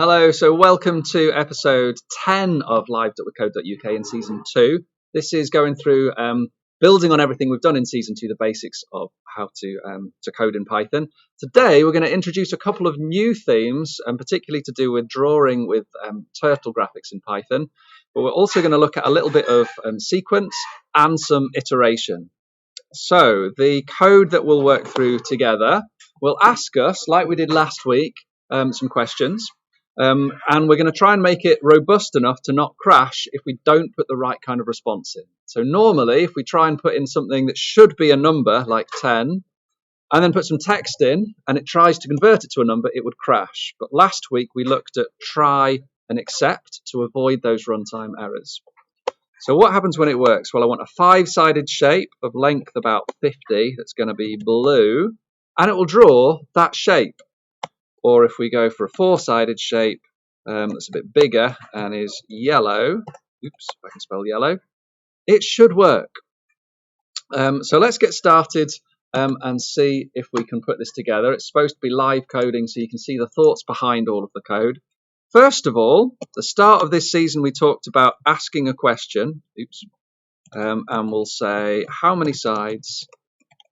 Hello, so welcome to episode 10 of live.withcode.uk in season 2. This is going through building on everything we've done in season 2, the basics of how to code in Python. Today we're going to introduce a couple of new themes, particularly to do with drawing with turtle graphics in Python. But we're also going to look at a little bit of sequence and some iteration. So the code that we'll work through together will ask us, like we did last week, some questions. And we're going to try and make it robust enough to not crash if we don't put the right kind of response in. So normally, if we try and put in something that should be a number, like 10, and then put some text in, and it tries to convert it to a number, it would crash. But last week, we looked at try and except to avoid those runtime errors. So what happens when it works? Well, I want a 5-sided shape of length about 50 that's going to be blue, and it will draw that shape. Or if we go for a 4-sided shape that's a bit bigger and is yellow, oops, if I can spell yellow, it should work. So let's get started and see if we can put this together. It's supposed to be live coding, so you can see the thoughts behind all of the code. First of all, the start of this season, we talked about asking a question, and we'll say, how many sides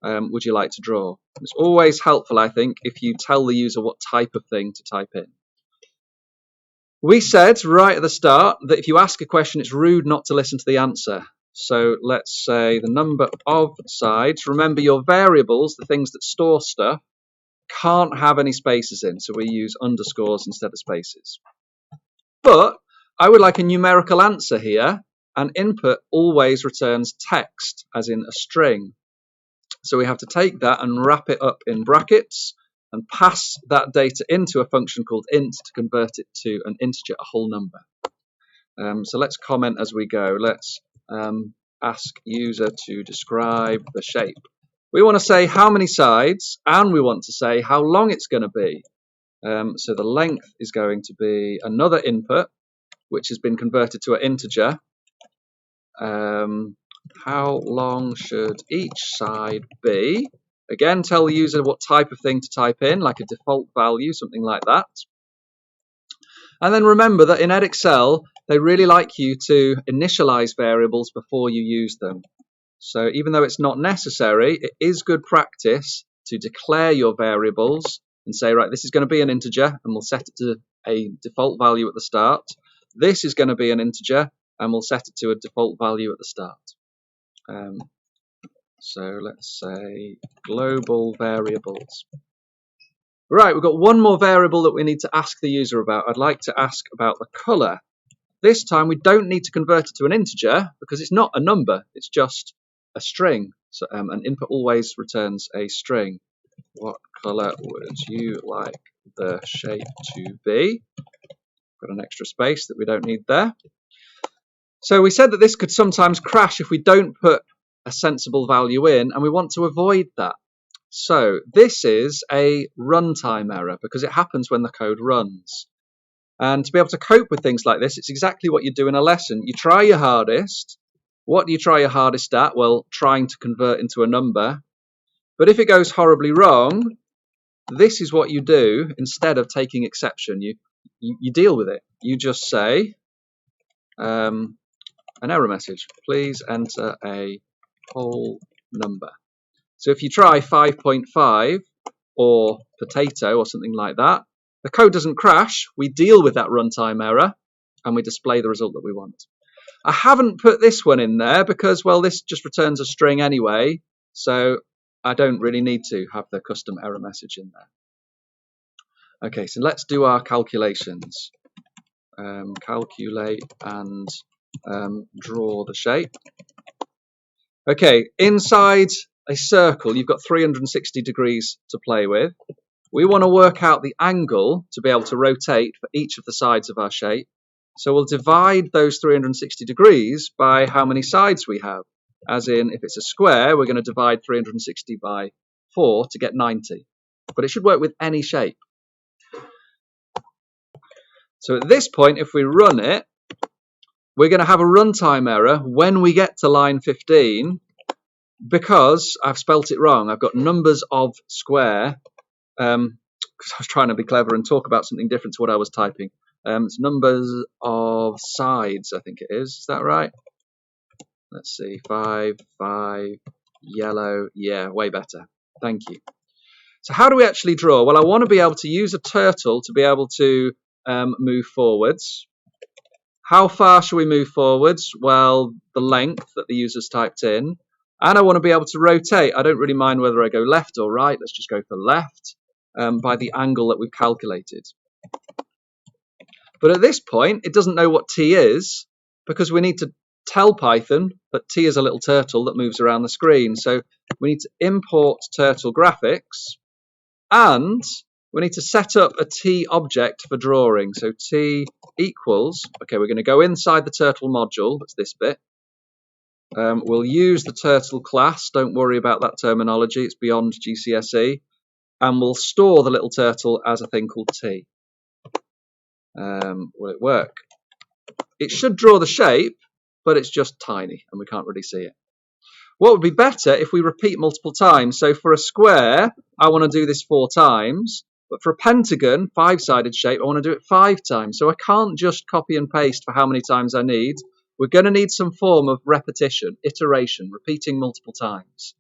would you like to draw? It's always helpful, I think, if you tell the user what type of thing to type in. We said right at the start that if you ask a question, it's rude not to listen to the answer. So let's say the number of sides. Remember, your variables, the things that store stuff, can't have any spaces in, so we use underscores instead of spaces. But I would like a numerical answer here, and input always returns text, as in a string. So we have to take that and wrap it up in brackets and pass that data into a function called int to convert it to an integer, a whole number. So let's comment as we go. Let's ask user to describe the shape. We want to say how many sides, and we want to say how long it's going to be. So the length is going to be another input, which has been converted to an integer. How long should each side be? Again, tell the user what type of thing to type in, like a default value, something like that. And then remember that in Edexcel, they really like you to initialize variables before you use them. So even though it's not necessary, it is good practice to declare your variables and say, right, this is going to be an integer, and we'll set it to a default value at the start. This is going to be an integer, and we'll set it to a default value at the start. So let's say global variables. Right, we've got one more variable that we need to ask the user about. I'd like to ask about the color. This time we don't need to convert it to an integer because it's not a number, it's just a string. So an input always returns a string. What color would you like the shape to be? Got an extra space that we don't need there. So we said that this could sometimes crash if we don't put a sensible value in, and we want to avoid that. So this is a runtime error because it happens when the code runs. And to be able to cope with things like this, it's exactly what you do in a lesson. You try your hardest. What do you try your hardest at? Well, trying to convert into a number. But if it goes horribly wrong, this is what you do instead of taking exception. You deal with it. You just say, an error message, please enter a whole number. So if you try 5.5 or potato or something like that, the code doesn't crash. We deal with that runtime error and we display the result that we want. I haven't put this one in there because, well, this just returns a string anyway, so I don't really need to have the custom error message in there. Okay, so let's do our calculations. Calculate and draw the shape. Okay, inside a circle, you've got 360 degrees to play with. We want to work out the angle to be able to rotate for each of the sides of our shape. So we'll divide those 360 degrees by how many sides we have. As in, if it's a square, we're going to divide 360 by 4 to get 90. But it should work with any shape. So at this point, if we run it, we're going to have a runtime error when we get to line 15 because I've spelt it wrong. I've got numbers of square because I was trying to be clever and talk about something different to what I was typing. It's numbers of sides, I think it is. Is that right? Let's see, 5, 5, yellow. Yeah, way better. Thank you. So how do we actually draw? Well, I want to be able to use a turtle to be able to move forwards. How far shall we move forwards? Well, the length that the user's typed in. And I want to be able to rotate. I don't really mind whether I go left or right. Let's just go for left by the angle that we've calculated. But at this point, it doesn't know what t is because we need to tell Python that t is a little turtle that moves around the screen. So we need to import turtle graphics, and we need to set up a t object for drawing. So t equals, okay, we're going to go inside the turtle module, that's this bit. We'll use the turtle class, don't worry about that terminology, it's beyond GCSE. And we'll store the little turtle as a thing called t. Will it work? It should draw the shape, but it's just tiny and we can't really see it. What would be better if we repeat multiple times? So for a square, I want to do this 4 times, but for a pentagon, 5-sided shape, I want to do it 5 times. So I can't just copy and paste for how many times I need. We're going to need some form of repetition, iteration, repeating multiple times.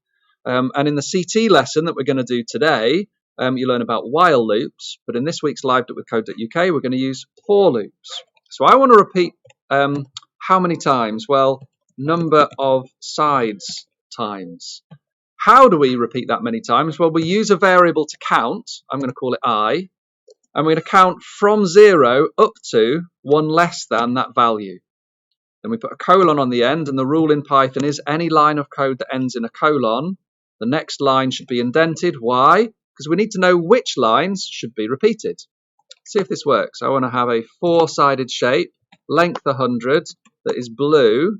And in the CT lesson that we're going to do today, you learn about while loops, but in this week's live.withcode.uk, we're going to use for loops. So I want to repeat how many times? Well, number of sides times. How do we repeat that many times? Well, we use a variable to count. I'm going to call it I. And we're going to count from 0 up to 1 less than that value. Then we put a colon on the end, and the rule in Python is any line of code that ends in a colon, the next line should be indented. Why? Because we need to know which lines should be repeated. Let's see if this works. I want to have a 4-sided shape, length 100, that is blue.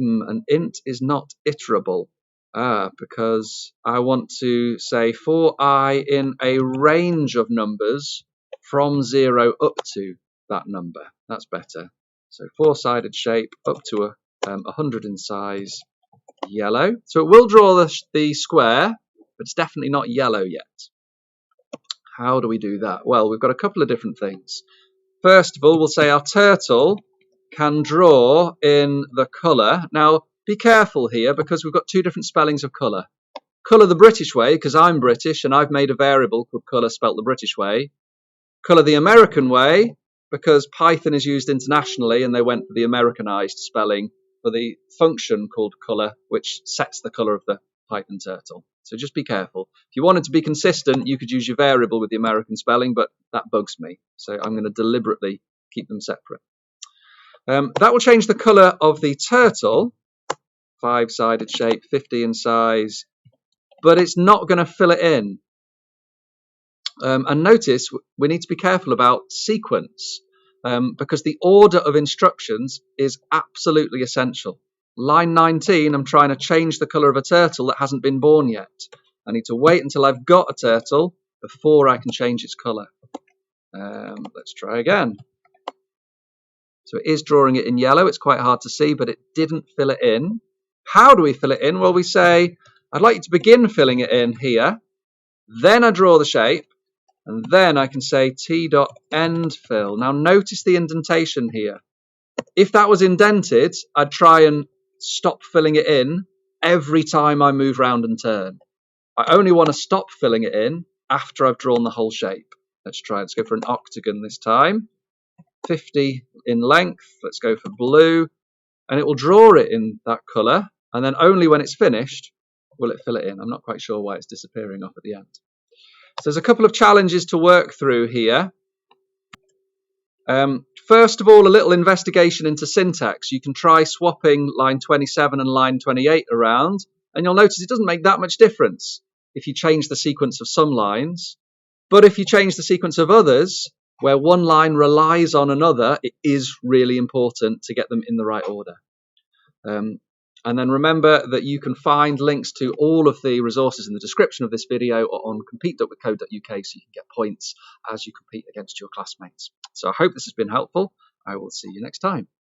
And int is not iterable because I want to say for I in a range of numbers from 0 up to that number. That's better. So 4-sided shape up to 100 in size, yellow. So it will draw the square, but it's definitely not yellow yet. How do we do that? Well, we've got a couple of different things. First of all, we'll say our turtle can draw in the colour. Now, be careful here because we've got 2 different spellings of colour. Colour the British way, because I'm British and I've made a variable called colour spelt the British way. Colour the American way, because Python is used internationally and they went for the Americanized spelling for the function called colour, which sets the colour of the Python turtle. So just be careful. If you wanted to be consistent, you could use your variable with the American spelling, but that bugs me. So I'm going to deliberately keep them separate. That will change the colour of the turtle, 5-sided shape, 50 in size, but it's not going to fill it in. And notice we need to be careful about sequence because the order of instructions is absolutely essential. Line 19, I'm trying to change the colour of a turtle that hasn't been born yet. I need to wait until I've got a turtle before I can change its colour. Let's try again. So it is drawing it in yellow. It's quite hard to see, but it didn't fill it in. How do we fill it in? Well, we say, I'd like you to begin filling it in here. Then I draw the shape. And then I can say t.endFill. Now notice the indentation here. If that was indented, I'd try and stop filling it in every time I move round and turn. I only want to stop filling it in after I've drawn the whole shape. Let's try. Let's go for an octagon this time. 50 in length. Let's go for blue. And it will draw it in that colour. And then only when it's finished will it fill it in. I'm not quite sure why it's disappearing off at the end. So there's a couple of challenges to work through here. First of all, a little investigation into syntax. You can try swapping line 27 and line 28 around, and you'll notice it doesn't make that much difference if you change the sequence of some lines. But if you change the sequence of others, where one line relies on another, it is really important to get them in the right order. And then remember that you can find links to all of the resources in the description of this video or on compete.withcode.uk so you can get points as you compete against your classmates. So I hope this has been helpful. I will see you next time.